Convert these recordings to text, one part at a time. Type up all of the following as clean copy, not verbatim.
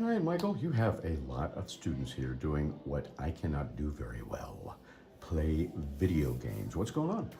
All right, Michael, you have a lot of students here doing what I cannot do very well, play video games. What's going on?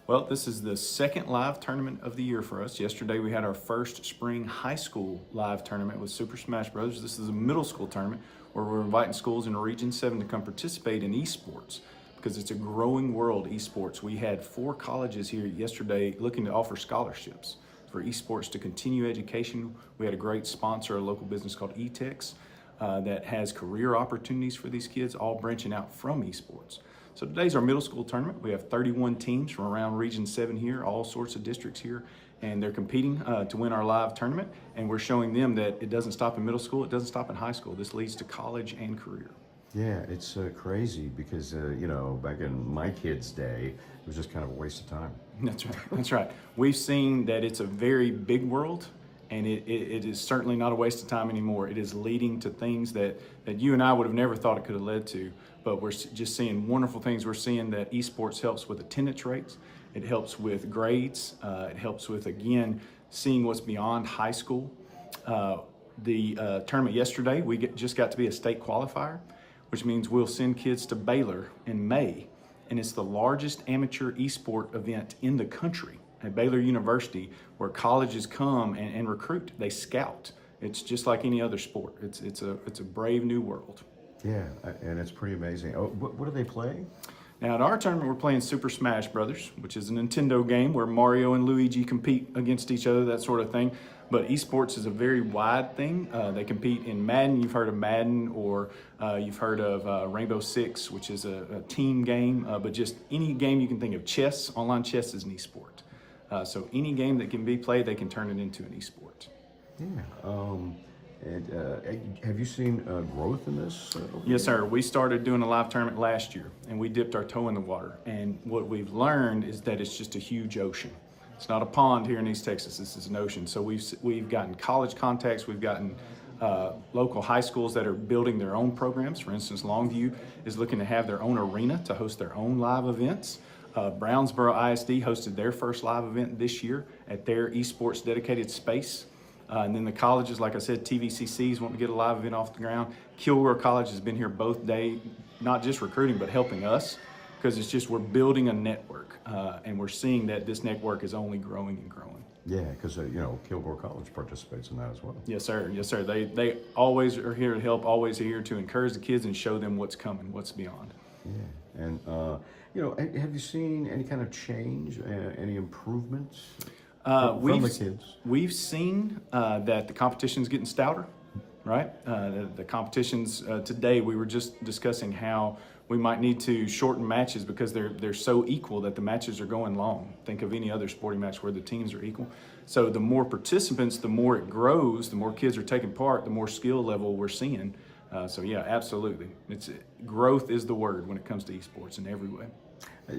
Well, this is the second live tournament of the year for us. Yesterday we had our first spring high school live tournament with Super Smash Bros. This is a middle school tournament where we're inviting schools in Region 7 to come participate in eSports because it's a growing world, eSports. We had 4 colleges here yesterday looking to offer scholarships for eSports to continue education. We had a great sponsor, a local business called eTex, that has career opportunities for these kids, all branching out from eSports. So today's our middle school tournament. We have 31 teams from around Region 7 here, all sorts of districts here, and they're competing to win our live tournament, and we're showing them that it doesn't stop in middle school, it doesn't stop in high school. This leads to college and career. Yeah, it's crazy because, back in my kid's day, it was just kind of a waste of time. That's right, that's right. We've seen that it's a very big world, and it is certainly not a waste of time anymore. It is leading to things that you and I would have never thought it could have led to, but we're just seeing wonderful things. We're seeing that eSports helps with attendance rates, it helps with grades, it helps with, again, seeing what's beyond high school. The tournament yesterday, we just got to be a state qualifier, which means we'll send kids to Baylor in May, and it's the largest amateur esport event in the country at Baylor University, where colleges come and recruit. They scout. It's just like any other sport. It's a brave new world. Yeah, and it's pretty amazing. Oh, what do they play? Now at our tournament, we're playing Super Smash Brothers, which is a Nintendo game where Mario and Luigi compete against each other, that sort of thing. But esports is a very wide thing. They compete in Madden. You've heard of Madden, or you've heard of Rainbow Six, which is a team game. But just any game you can think of. Chess, online chess is an esport. So any game that can be played, they can turn it into an esport. Yeah. Have you seen growth in this? Yes, sir. We started doing a live tournament last year, and we dipped our toe in the water. And what we've learned is that it's just a huge ocean. It's not a pond here in East Texas. This is an ocean. So we've gotten college contacts. We've gotten local high schools that are building their own programs. For instance, Longview is looking to have their own arena to host their own live events. Brownsboro ISD hosted their first live event this year at their esports dedicated space. And then the colleges, like I said, TVCCs want to get a live event off the ground. Kilgore College has been here both days, not just recruiting, but helping us, because it's just we're building a network, and we're seeing that this network is only growing and growing. Yeah, because Kilgore College participates in that as well. Yes, sir. Yes, sir. They always are here to help, always here to encourage the kids and show them what's coming, what's beyond. Yeah, and have you seen any kind of change, any improvements? From the kids? We've seen that the competition's getting stouter, right? The competitions today, we were just discussing how we might need to shorten matches because they're so equal that the matches are going long. Think of any other sporting match where the teams are equal. So the more participants, the more it grows, the more kids are taking part, the more skill level we're seeing. So yeah, absolutely. Growth is the word when it comes to esports in every way.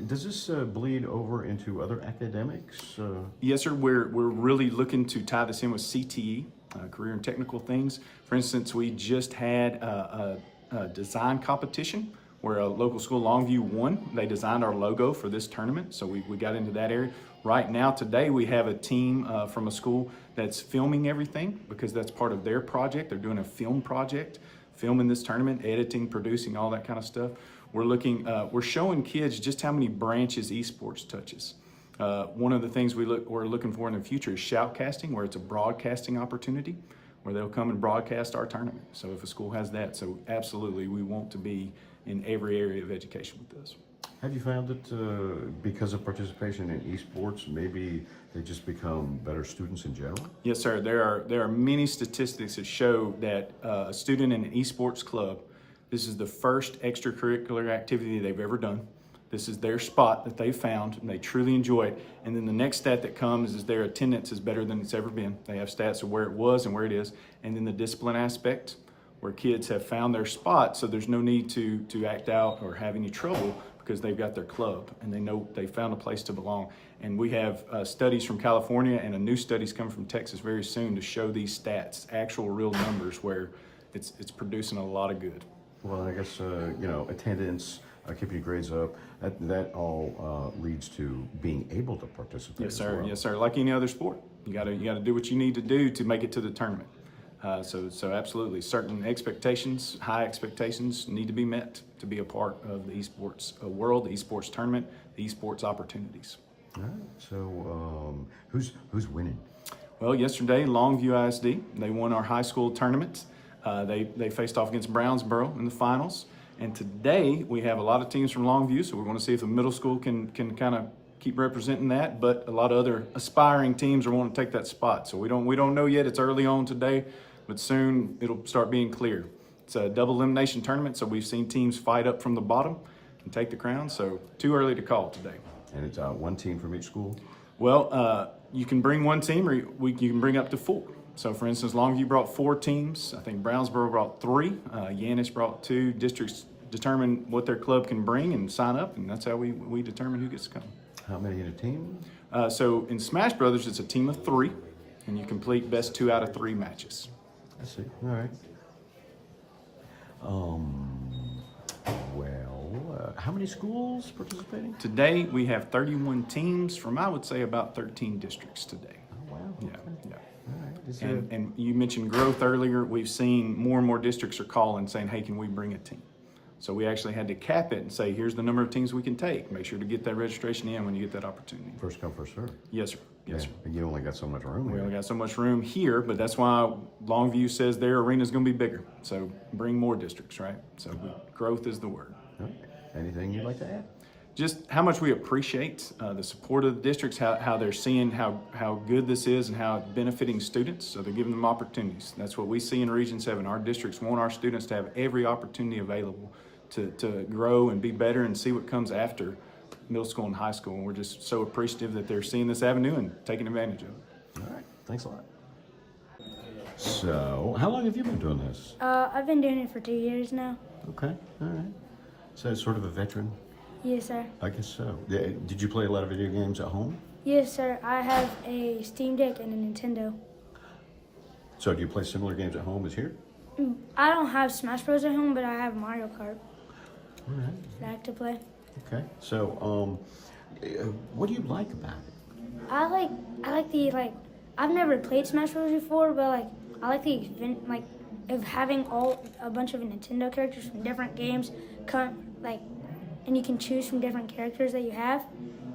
Does this bleed over into other academics? Yes, sir. We're really looking to tie this in with CTE, career and technical things. For instance, we just had a design competition where a local school, Longview, won. They designed our logo for this tournament, so we got into that area. Right now, today, we have a team from a school that's filming everything because that's part of their project. They're doing a film project, filming this tournament, editing, producing, all that kind of stuff. We're showing kids just how many branches esports touches. One of the things we're looking for in the future is shoutcasting, where it's a broadcasting opportunity, where they'll come and broadcast our tournament. So if a school has that, so absolutely, we want to be in every area of education with this. Have you found that because of participation in esports, maybe they just become better students in general? Yes, sir. There are many statistics that show that a student in an esports club, this is the first extracurricular activity they've ever done. This is their spot that they found, and they truly enjoy it. And then the next stat that comes is their attendance is better than it's ever been. They have stats of where it was and where it is. And then the discipline aspect, where kids have found their spot, so there's no need to act out or have any trouble because they've got their club and they know they found a place to belong. And we have studies from California, and a new study's coming from Texas very soon to show these stats, actual real numbers, where it's producing a lot of good. Well, I guess, attendance, keeping your grades up, that all leads to being able to participate. Yes, sir. As well. Yes, sir. Like any other sport, you gotta do what you need to do to make it to the tournament. So absolutely, certain expectations, high expectations, need to be met to be a part of the esports world, the esports tournament, the esports opportunities. All right. So who's winning? Well, yesterday, Longview ISD, they won our high school tournament. They faced off against Brownsboro in the finals. And today, we have a lot of teams from Longview, so we're going to see if the middle school can kind of keep representing that. But a lot of other aspiring teams are wanting to take that spot. So we don't know yet. It's early on today, but soon it'll start being clear. It's a double elimination tournament, so we've seen teams fight up from the bottom and take the crown. So too early to call today. And it's one team from each school? Well, you can bring one team, or you can bring up to 4. So, for instance, Longview brought 4 teams. I think Brownsboro brought 3. Yanis brought 2. Districts determine what their club can bring and sign up, and that's how we determine who gets to come. How many in a team? So, in Smash Brothers, it's a team of 3, and you complete best 2 out of 3 matches. I see. All right. How many schools participating? Today, we have 31 teams from, I would say, about 13 districts today. Oh, wow. Yeah, Okay. yeah. All right. And you mentioned growth earlier. We've seen more and more districts are calling saying, hey, can we bring a team? So we actually had to cap it and say, here's the number of teams we can take. Make sure to get that registration in when you get that opportunity. First come, first serve. Yes, sir. Yes, sir. And you only got so much room We here. only got so much room here, but that's why Longview says their arena is going to be bigger. So bring more districts, right? So growth is the word. All right. Anything you'd like to add? Just how much we appreciate the support of the districts, how they're seeing how good this is and how it's benefiting students. So they're giving them opportunities. That's what we see in Region 7. Our districts want our students to have every opportunity available to grow and be better and see what comes after middle school and high school. And we're just so appreciative that they're seeing this avenue and taking advantage of it. All right. Thanks a lot. So, how long have you been doing this? I've been doing it for 2 years now. Okay. All right. So, sort of a veteran? Yes, sir. I guess so. Did you play a lot of video games at home? Yes, sir. I have a Steam Deck and a Nintendo. So, do you play similar games at home as here? I don't have Smash Bros. At home, but I have Mario Kart All right. that I like to play. Okay. So, what do you like about it? I like the I've never played Smash Bros. Before, but I like the event of having a bunch of Nintendo characters from different games and you can choose from different characters that you have,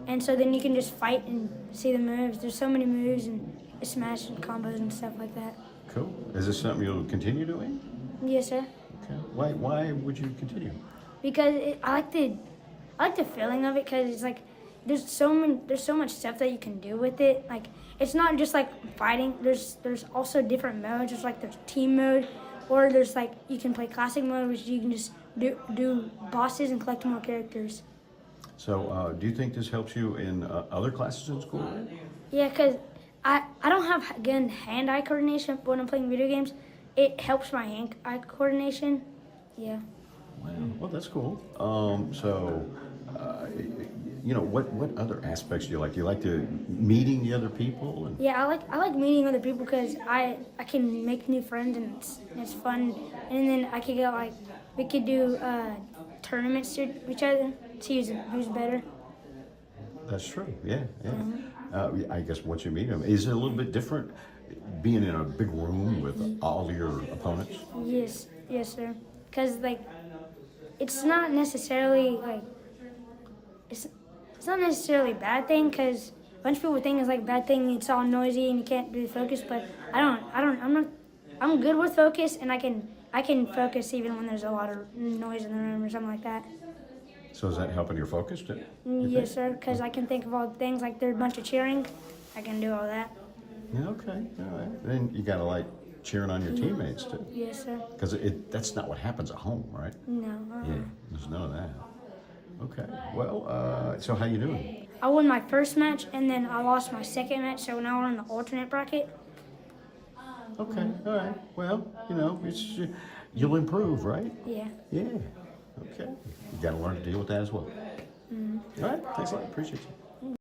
and so then you can just fight and see the moves. There's so many moves and Smash and combos and stuff like that. Cool. Is this something you'll continue doing? Yes, sir. Okay. Why would you continue? Because I like the feeling of it, because it's like there's so much stuff that you can do with it. Like, it's not just like fighting. There's also different modes. There's team mode, or there's you can play classic mode, which you can just do bosses and collect more characters. So, do you think this helps you in other classes in school? Yeah, because I don't have good hand-eye coordination when I'm playing video games. It helps my hand-eye coordination. Yeah. Wow. Well, that's cool. What other aspects do you like? Do you like meeting the other people? Yeah, I like meeting other people because I can make new friends and it's fun. And then I could go we could do tournaments to each other, see who's better. That's true. Yeah. I guess once you meet them, is it a little bit different being in a big room with all your opponents? Yes, sir. Because it's not necessarily it's not necessarily a bad thing, because a bunch of people think it's a bad thing. It's all noisy and you can't really focus. But I'm good with focus, and I can focus even when there's a lot of noise in the room or something like that. So is that helping your focus too? Yes, sir. Because I can think of all the things there's a bunch of cheering. I can do all that. Yeah. Okay. All right. Then you gotta cheering on your teammates too. Yes, sir. Because that's not what happens at home, right? No. Yeah. There's none of that. Okay. Well, so how you doing? I won my first match, and then I lost my second match, so now we're in the alternate bracket. Okay. All right. Well, you'll improve, right? Yeah. Yeah. Okay. You got to learn to deal with that as well. All right. Thanks a lot. Appreciate you.